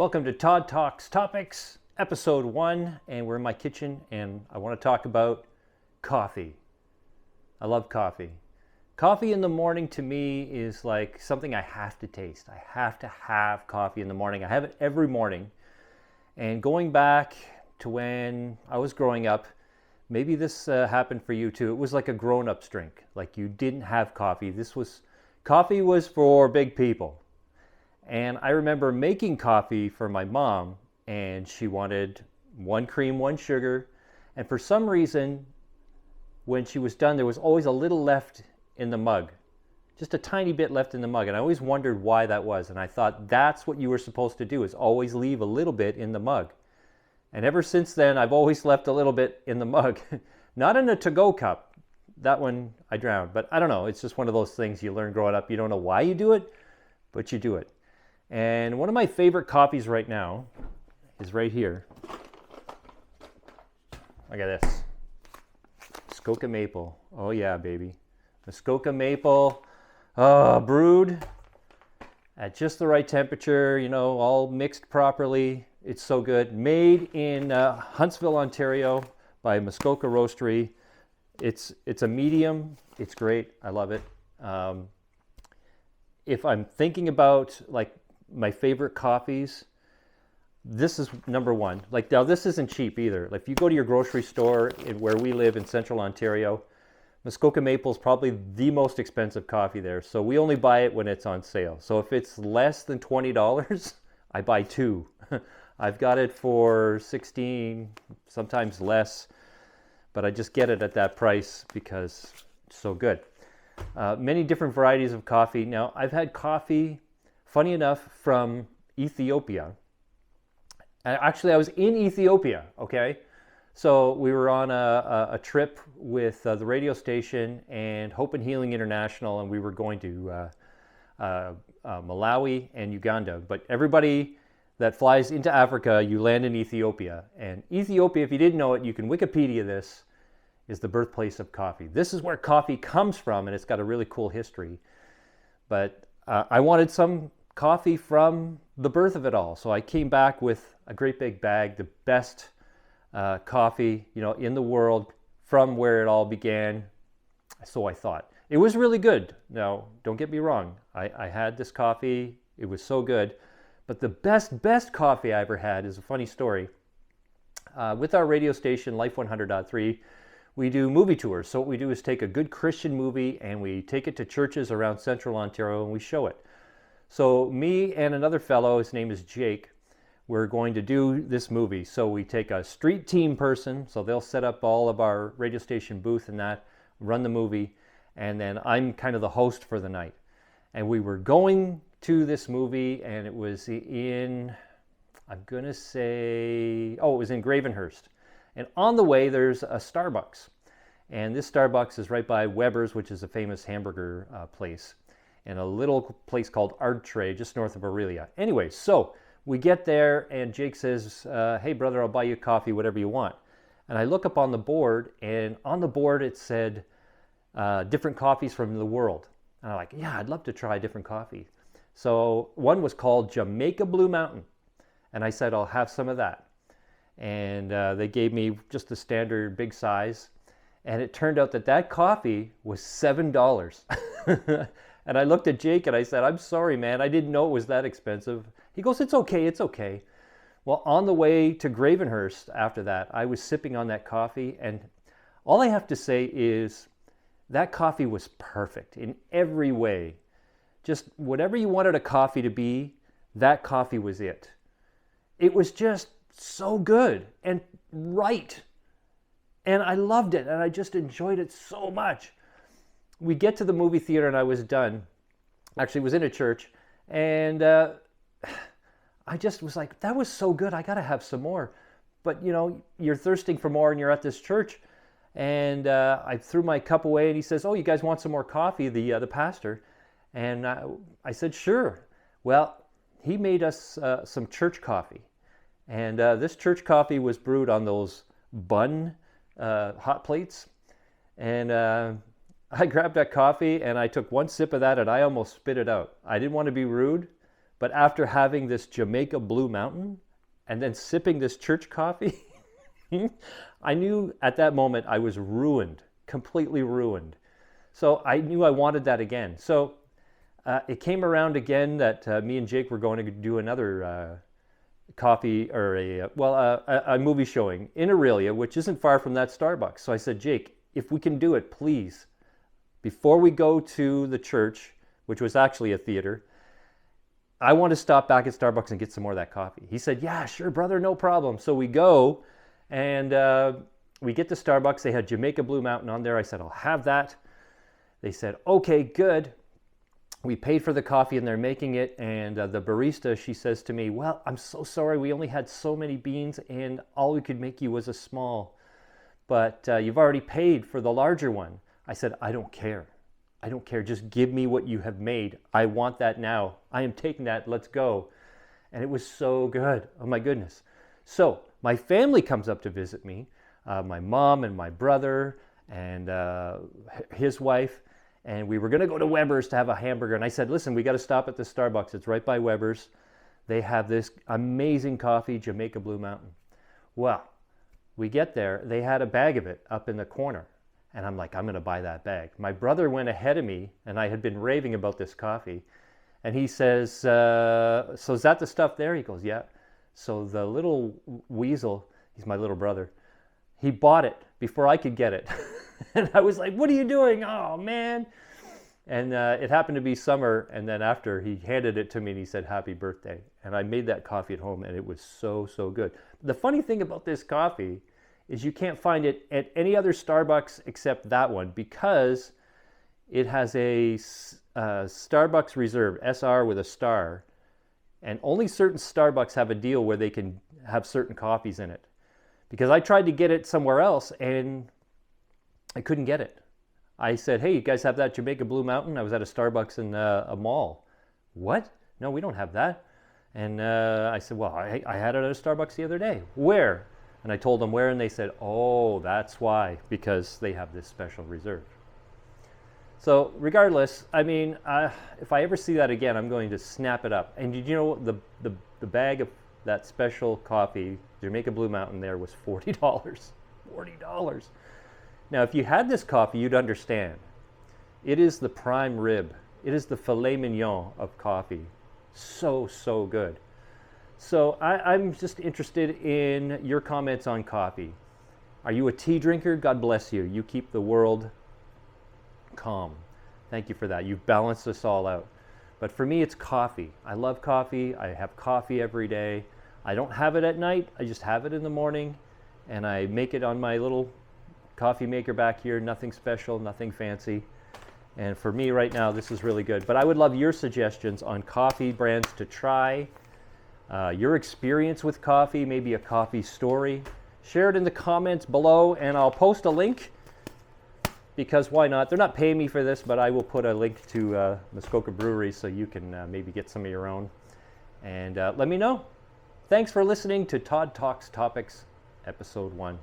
welcome to Todd Talks Topics, episode 1, and we're in my kitchen, and I want to talk about coffee. I love coffee. Coffee in the morning to me is like something I have to taste. I have to have coffee in the morning. I have it every morning. And going back to when I was growing up, maybe this happened for you too. It was like a grown-up's drink. Like you didn't have coffee. Coffee was for big people. And I remember making coffee for my mom, and she wanted 1 cream, 1 sugar. And for some reason, when she was done, there was always a little left in the mug. Just a tiny bit left in the mug. And I always wondered why that was. And I thought that's what you were supposed to do, is always leave a little bit in the mug. And ever since then, I've always left a little bit in the mug. Not in a to-go cup. That one I drowned. But I don't know. It's just one of those things you learn growing up. You don't know why you do it, but you do it. And one of my favorite coffees right now is right here. Look at this. Muskoka Maple. Oh yeah, baby. Muskoka Maple, brewed at just the right temperature, all mixed properly. It's so good. Made in Huntsville, Ontario by Muskoka Roastery. It's a medium. It's great. I love it. If I'm thinking about like my favorite coffees, this is number 1. Like now, this isn't cheap either. Like if you go to your grocery store where we live in Central Ontario, Muskoka Maple is probably the most expensive coffee there. So we only buy it when it's on sale. So if it's less than $20, I buy 2. I've got it for $16, sometimes less, but I just get it at that price because it's so good. Many different varieties of coffee. Now, I've had coffee, funny enough, from Ethiopia. Actually, I was in Ethiopia, okay? So we were on a trip with the radio station and Hope and Healing International, and we were going to Malawi and Uganda. But everybody that flies into Africa, you land in Ethiopia. And Ethiopia, if you didn't know it, you can Wikipedia this, is the birthplace of coffee. This is where coffee comes from, and it's got a really cool history. But I wanted some coffee from the birth of it all. So I came back with a great big bag, the best coffee, in the world from where it all began. So I thought. It was really good. Now, don't get me wrong. I had this coffee. It was so good. But the best coffee I ever had is a funny story. With our radio station, Life 100.3, we do movie tours. So what we do is take a good Christian movie and we take it to churches around Central Ontario and we show it. So me and another fellow, his name is Jake, we're going to do this movie. So we take a street team person, so they'll set up all of our radio station booth and that, run the movie, and then I'm kind of the host for the night. And we were going to this movie, and it was in, it was in Gravenhurst. And on the way, there's a Starbucks. And this Starbucks is right by Weber's, which is a famous hamburger place, and a little place called Ardtray, just north of Aurelia. Anyway, so we get there, and Jake says, hey, brother, I'll buy you coffee, whatever you want. And I look up on the board, and on the board it said different coffees from the world. And I'm like, yeah, I'd love to try different coffee. So one was called Jamaica Blue Mountain. And I said, I'll have some of that. And they gave me just the standard big size. And it turned out that coffee was $7. And I looked at Jake and I said, I'm sorry, man. I didn't know it was that expensive. He goes, it's okay, it's okay. Well, on the way to Gravenhurst after that, I was sipping on that coffee. And all I have to say is that coffee was perfect in every way. Just whatever you wanted a coffee to be, that coffee was it. It was just so good and right. And I loved it, and I just enjoyed it so much. We get to the movie theater, and I was done. Actually, it was in a church, and I just was like, that was so good. I got to have some more. But, you're thirsting for more, and you're at this church. And I threw my cup away, and he says, oh, you guys want some more coffee, the pastor? And I said, sure. Well, he made us some church coffee. And this church coffee was brewed on those bun hot plates. And I grabbed that coffee and I took one sip of that and I almost spit it out. I didn't want to be rude, But after having this Jamaica Blue Mountain and then sipping this church coffee, I knew at that moment I was ruined, completely ruined. So I knew I wanted that again. So it came around again that me and Jake were going to do another coffee or a movie showing in Aurelia, which isn't far from that Starbucks. So I said, Jake, if we can do it, please, before we go to the church, which was actually a theater, I want to stop back at Starbucks and get some more of that coffee. He said, yeah, sure, brother, no problem. So we go and we get to Starbucks. They had Jamaica Blue Mountain on there. I said, I'll have that. They said, okay, good. We paid for the coffee and they're making it. And the barista, she says to me, well, I'm so sorry. We only had so many beans and all we could make you was a small. But you've already paid for the larger one. I said, I don't care. I don't care. Just give me what you have made. I want that now. I am taking that. Let's go. And it was so good. Oh my goodness. So my family comes up to visit me, my mom and my brother and his wife. And we were going to go to Weber's to have a hamburger. And I said, listen, we got to stop at the Starbucks. It's right by Weber's. They have this amazing coffee, Jamaica Blue Mountain. Well, we get there. They had a bag of it up in the corner. And I'm like, I'm going to buy that bag. My brother went ahead of me, and I had been raving about this coffee. And he says, so is that the stuff there? He goes, yeah. So the little weasel, he's my little brother, he bought it before I could get it. And I was like, what are you doing? Oh, man. And it happened to be summer. And then after, he handed it to me, and he said, happy birthday. And I made that coffee at home, and it was so, so good. The funny thing about this coffee is you can't find it at any other Starbucks except that one because it has a Starbucks Reserve, SR with a star, and only certain Starbucks have a deal where they can have certain coffees in it. Because I tried to get it somewhere else and I couldn't get it. I said, hey, you guys have that Jamaica Blue Mountain? I was at a Starbucks in a mall. What? No, we don't have that. And I said, well, I had it at a Starbucks the other day. Where? And I told them where, and they said, oh, that's why, because they have this special reserve. So regardless, I mean, if I ever see that again, I'm going to snap it up. And did you know the bag of that special coffee, Jamaica Blue Mountain there, was $40. $40. Now, if you had this coffee, you'd understand. It is the prime rib. It is the filet mignon of coffee. So, so good. So I'm just interested in your comments on coffee. Are you a tea drinker? God bless you. You keep the world calm. Thank you for that. You've balanced us all out. But for me, it's coffee. I love coffee. I have coffee every day. I don't have it at night. I just have it in the morning. And I make it on my little coffee maker back here. Nothing special, nothing fancy. And for me right now, this is really good. But I would love your suggestions on coffee brands to try. Your experience with coffee, maybe a coffee story. Share it in the comments below, and I'll post a link because why not? They're not paying me for this, but I will put a link to Muskoka Brewery so you can maybe get some of your own. And let me know. Thanks for listening to Todd Talks Topics, Episode 1.